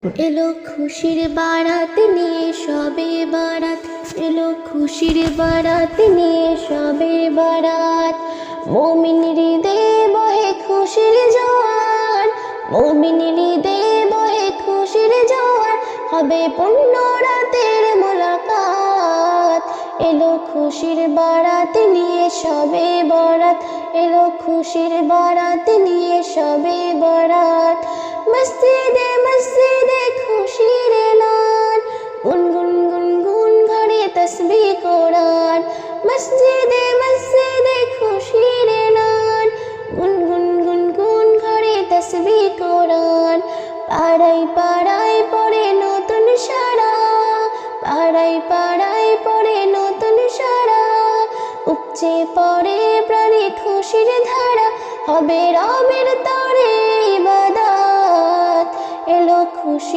এলো খুশির বারাত নিয়ে সবে বারাত, এলো খুশির বারাত নিয়ে সবে বারাত। মুমিন হৃদয়ে বহে খুশির জোয়ার, মুমিন হৃদয়ে বহে খুশির জোয়ার, হবে পূর্ণ রাতের মোলাকাত। এলো খুশির বারাত নিয়ে সবে বারাত, এলো খুশির বারাত নিয়ে সবে বারাত। মসজিদে মসজিদে খুশির এলান, গুনগুন গুনগুন ঘরে তসবিহ কোরআন। মসজিদে মসজিদে খুশির এলান, গুনগুন গুনগুন ঘরে তসবিহ কোরআন। পাড়ায় পাড়ায় পড়ে নতুন সারা, পাড়ায় পাড়ায় পড়ে নতুন সারা। উপচে পড়ে প্রাণে খুশির ধারা, হবে রবের তরে ইবাদত। এলো খুশি